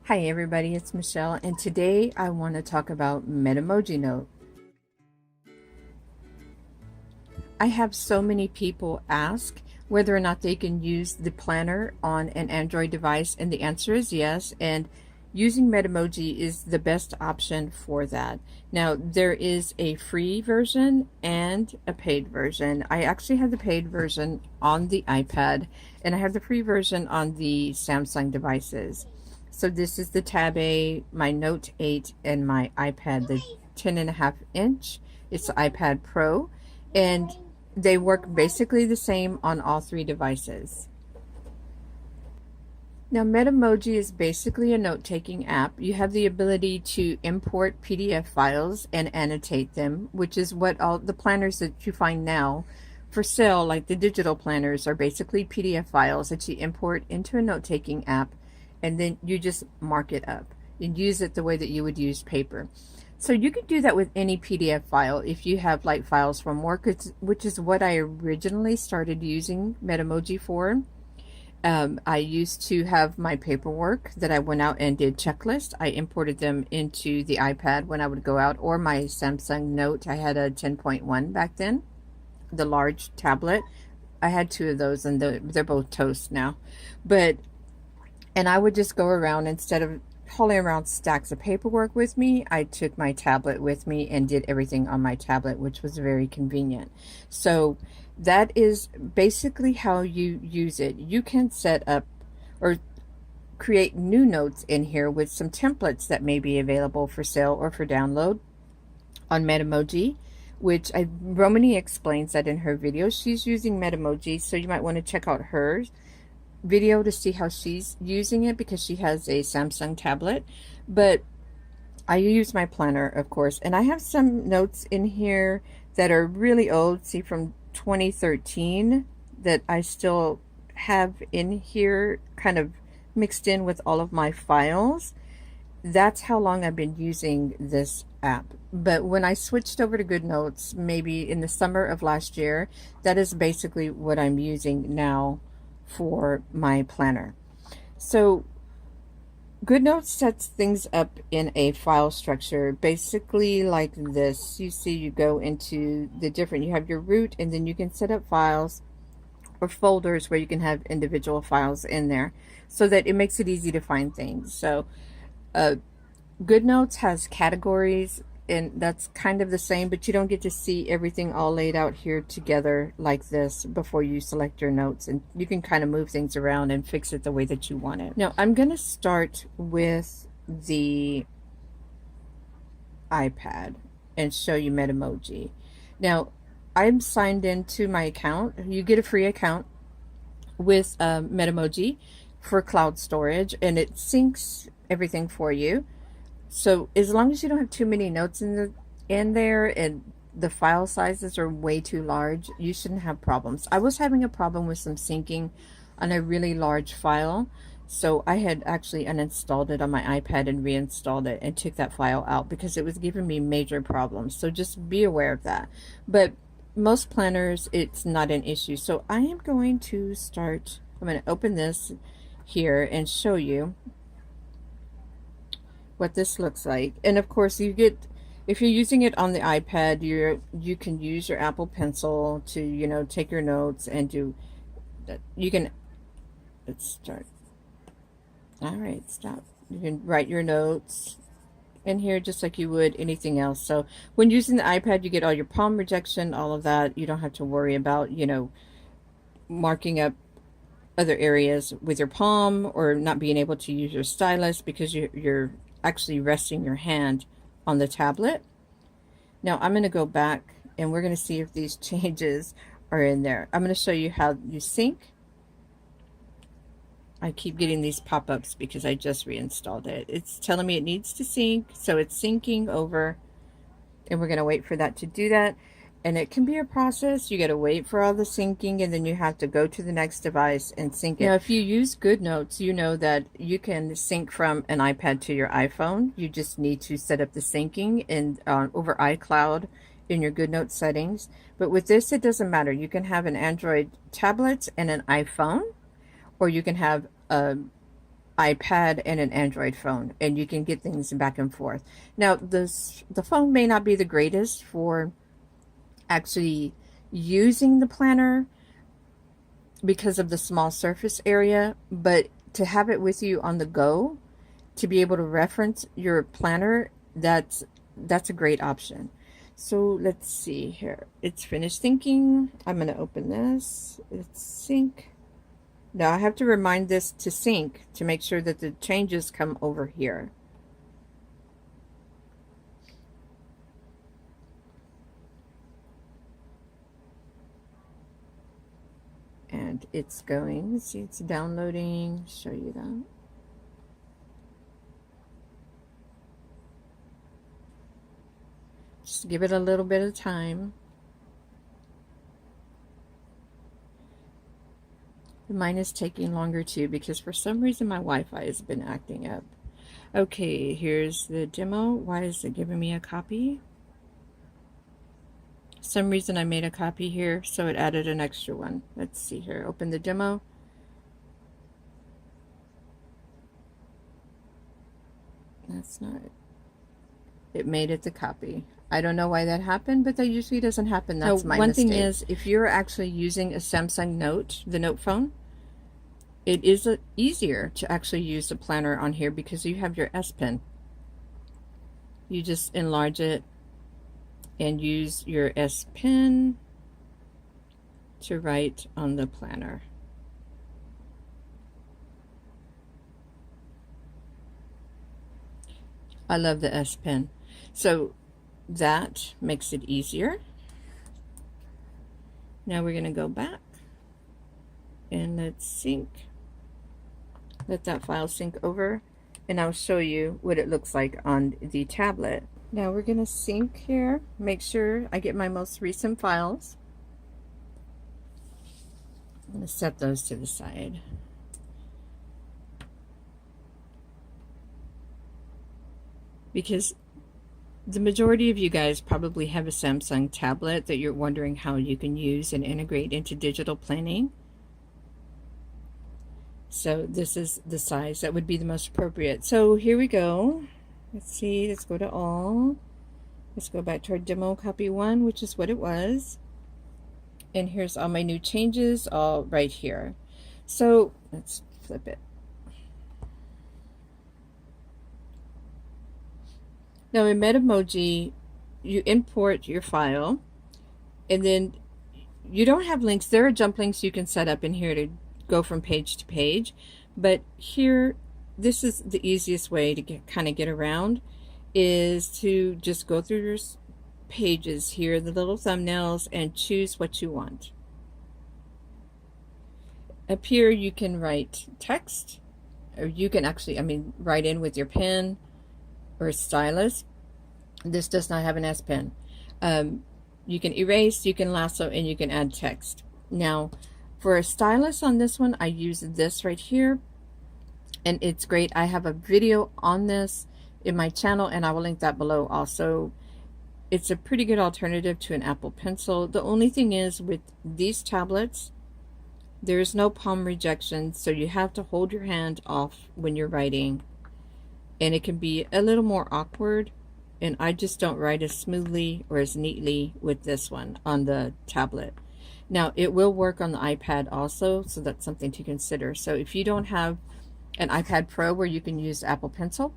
Hi everybody, it's Michelle, and today I want to talk about Metamoji Note. I have so many people ask whether or not they can use the planner on an Android device, and the answer is yes, and using Metamoji is the best option for that. Now, there is a free version and a paid version. I actually have the paid version on the iPad, and I have the free version on the Samsung devices. So this is the Tab A, my Note 8, and my iPad, the 10.5 inch. It's the iPad Pro, and they work basically the same on all three devices. Now, Metamoji is basically a note-taking app. You have the ability to import PDF files and annotate them, which is what all the planners that you find now for sale, like the digital planners, are basically PDF files that you import into a note-taking app, and then you just mark it up and use it the way that you would use paper. So you could do that with any PDF file if you have like files from work, which is what I originally started using Metamoji for. I used to have my paperwork that I went out and did checklists. I imported them into the iPad when I would go out, or my Samsung Note. I had a 10.1 back then, the large tablet. I had two of those, and they're both toast now. And I would just go around, instead of hauling around stacks of paperwork with me, I took my tablet with me and did everything on my tablet, which was very convenient. So that is basically how you use it. You can set up or create new notes in here with some templates that may be available for sale or for download on Metamoji, which Romany explains that in her video. She's using Metamoji, so you might want to check out hers video to see how she's using it, because she has a Samsung tablet. But I use my planner, of course, and I have some notes in here that are really old, see, from 2013, that I still have in here, kind of mixed in with all of my files. That's how long I've been using this app. But when I switched over to GoodNotes, maybe in the summer of last year, that is basically what I'm using now for my planner. So GoodNotes sets things up in a file structure basically like this. You see, you go into the different, you have your root, and then you can set up files or folders where you can have individual files in there, so that it makes it easy to find things. So GoodNotes has categories, and that's kind of the same, but you don't get to see everything all laid out here together like this before you select your notes, and you can kind of move things around and fix it the way that you want it. Now, I'm going to start with the iPad and show you Metamoji. Now, I'm signed into my account. You get a free account with Metamoji for cloud storage, and it syncs everything for you. So as long as you don't have too many notes in there and the file sizes are way too large, you shouldn't have problems. I was having a problem with some syncing on a really large file, so I had actually uninstalled it on my iPad and reinstalled it and took that file out because it was giving me major problems. So just be aware of that. But most planners, it's not an issue. So I am going to start, I'm going to open this here and show you what this looks like. And of course, you get, if you're using it on the iPad, you can use your Apple Pencil to, you know, take your notes and do that. You can, let's start. All right, stop. You can write your notes in here just like you would anything else. So when using the iPad, you get all your palm rejection, all of that. You don't have to worry about, you know, marking up other areas with your palm, or not being able to use your stylus because you're actually resting your hand on the tablet. Now I'm going to go back and we're going to see if these changes are in there. I'm going to show you how you sync. I keep getting these pop-ups because I just reinstalled it. It's telling me it needs to sync, so it's syncing over, and we're going to wait for that to do that. And it can be a process. You got to wait for all the syncing, and then you have to go to the next device and sync it. Now, if you use GoodNotes, you know that you can sync from an iPad to your iPhone. You just need to set up the syncing in over iCloud in your GoodNotes settings. But with this, it doesn't matter. You can have an Android tablet and an iPhone, or you can have a iPad and an Android phone, and you can get things back and forth. Now, the phone may not be the greatest for actually using the planner because of the small surface area, but to have it with you on the go, to be able to reference your planner, that's a great option. So let's see here. It's finished thinking. I'm going to open this. It's sync. Now I have to remind this to sync to make sure that the changes come over here. And it's going. Let's see, it's downloading. Show you that. Just give it a little bit of time. Mine is taking longer too because for some reason my Wi-Fi has been acting up. Okay, here's the demo. Why is it giving me a copy? Some reason I made a copy here, so it added an extra one. Let's see here. Open the demo. That's not it. It made it the copy. I don't know why that happened, but that usually doesn't happen. That's my mistake. One thing is, if you're actually using a Samsung Note, the Note phone, it is easier to actually use the planner on here because you have your S Pen. You just enlarge it and use your S Pen to write on the planner. I love the S Pen. So that makes it easier. Now we're going to go back and let's sync. Let that file sync over, and I'll show you what it looks like on the tablet. Now we're going to sync here. Make sure I get my most recent files. I'm going to set those to the side. Because the majority of you guys probably have a Samsung tablet that you're wondering how you can use and integrate into digital planning. So this is the size that would be the most appropriate. So here we go. Let's see, let's go to all. Let's go back to our demo copy 1, which is what it was. And here's all my new changes all right here. So let's flip it. Now in Metamoji, you import your file, and then you don't have links. There are jump links you can set up in here to go from page to page, but here, this is the easiest way to kind of get around, is to just go through your pages here, the little thumbnails, and choose what you want. Up here you can write text, or you can actually, write in with your pen or stylus. This does not have an S Pen. You can erase, you can lasso, and you can add text. Now for a stylus on this one, I use this right here, and it's great. I have a video on this in my channel, and I will link that below also. It's a pretty good alternative to an Apple Pencil. The only thing is, with these tablets, there is no palm rejection, so you have to hold your hand off when you're writing, and it can be a little more awkward, and I just don't write as smoothly or as neatly with this one on the tablet. Now it will work on the iPad also, so that's something to consider. So if you don't have an iPad Pro where you can use Apple Pencil,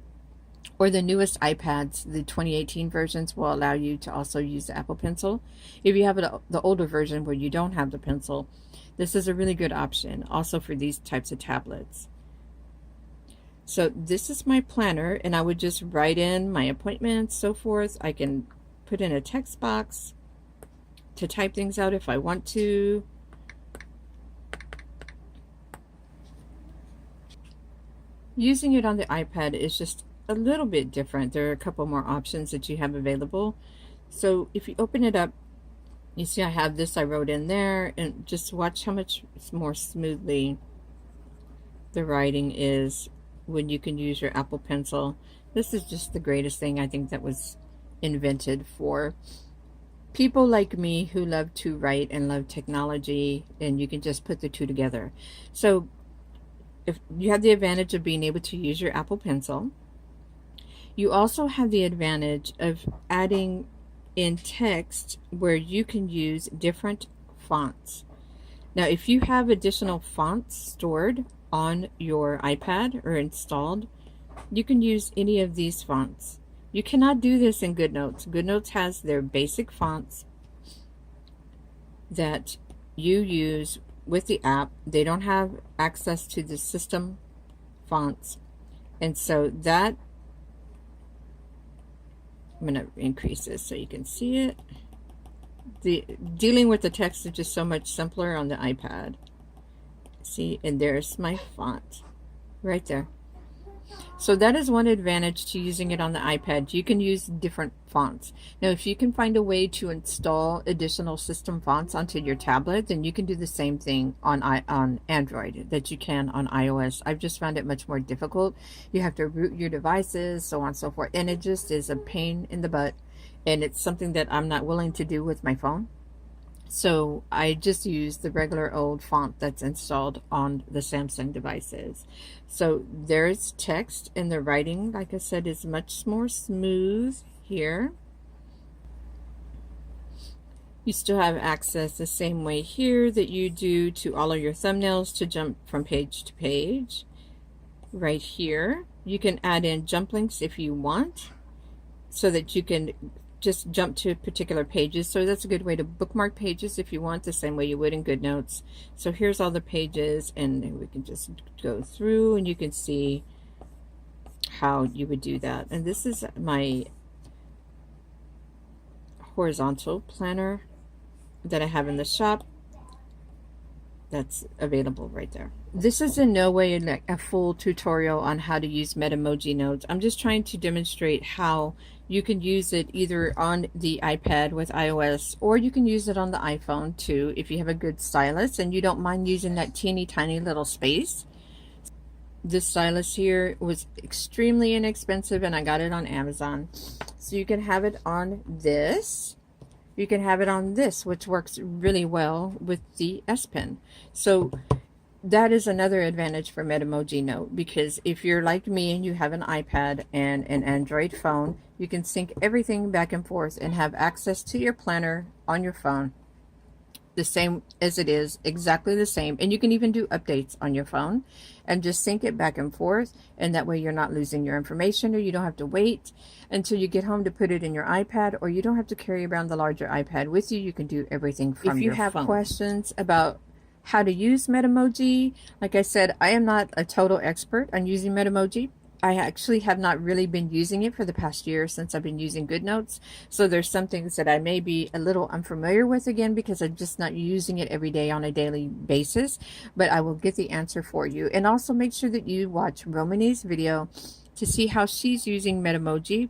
or the newest iPads, the 2018 versions will allow you to also use the Apple Pencil. If you have the older version where you don't have the pencil, this is a really good option also for these types of tablets. So this is my planner, and I would just write in my appointments, so forth. I can put in a text box to type things out if I want to. Using it on the iPad is just a little bit different. There are a couple more options that you have available. So if you open it up, you see I have this I wrote in there, and just watch how much more smoothly the writing is when you can use your Apple Pencil. This is just the greatest thing I think that was invented for people like me who love to write and love technology, and you can just put the two together. So if you have the advantage of being able to use your Apple Pencil. You also have the advantage of adding in text where you can use different fonts. Now, if you have additional fonts stored on your iPad or installed, you can use any of these fonts. You cannot do this in GoodNotes. GoodNotes has their basic fonts that you use with the app. They don't have access to the system fonts. And so that, I'm going to increase this so you can see it. Dealing with the text is just so much simpler on the iPad. See, and there's my font right there. So that is one advantage to using it on the iPad. You can use different fonts. Now, if you can find a way to install additional system fonts onto your tablet, then you can do the same thing on Android that you can on iOS. I've just found it much more difficult. You have to root your devices, so on and so forth, and it just is a pain in the butt, and it's something that I'm not willing to do with my phone. So I just use the regular old font that's installed on the Samsung devices. So there's text, and the writing, like I said, is much more smooth here. You still have access the same way here that you do to all of your thumbnails to jump from page to page. Right here, you can add in jump links if you want, so that you can just jump to particular pages. So that's a good way to bookmark pages if you want, the same way you would in GoodNotes. So here's all the pages, and we can just go through and you can see how you would do that. And this is my horizontal planner that I have in the shop. That's available right there. This is in no way like a full tutorial on how to use Metamoji Notes. I'm just trying to demonstrate how you can use it either on the iPad with iOS, or you can use it on the iPhone too if you have a good stylus and you don't mind using that teeny tiny little space. This stylus here was extremely inexpensive and I got it on Amazon. So you can have it on this. You can have it on this, which works really well with the S Pen. So that is another advantage for Metamoji Note, because if you're like me and you have an iPad and an Android phone, you can sync everything back and forth and have access to your planner on your phone the same as it is, exactly the same. And you can even do updates on your phone and just sync it back and forth, and that way you're not losing your information, or you don't have to wait until you get home to put it in your iPad, or you don't have to carry around the larger iPad with you. You can do everything from your phone. If you have questions about how to use Metamoji, like I said, I am not a total expert on using Metamoji. I actually have not really been using it for the past year since I've been using GoodNotes. So there's some things that I may be a little unfamiliar with again, because I'm just not using it every day on a daily basis. But I will get the answer for you. And also make sure that you watch Romani's video to see how she's using Metamoji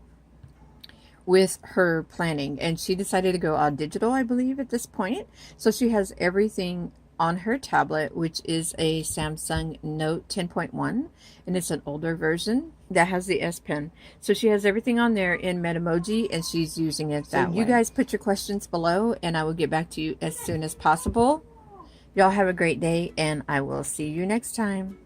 with her planning. And she decided to go all digital, I believe, at this point. So she has everything on her tablet, which is a Samsung Note 10.1, and it's an older version that has the S Pen. So she has everything on there in Metamoji, and she's using it that way. You guys put your questions below, and I will get back to you as soon as possible. Y'all have a great day, and I will see you next time.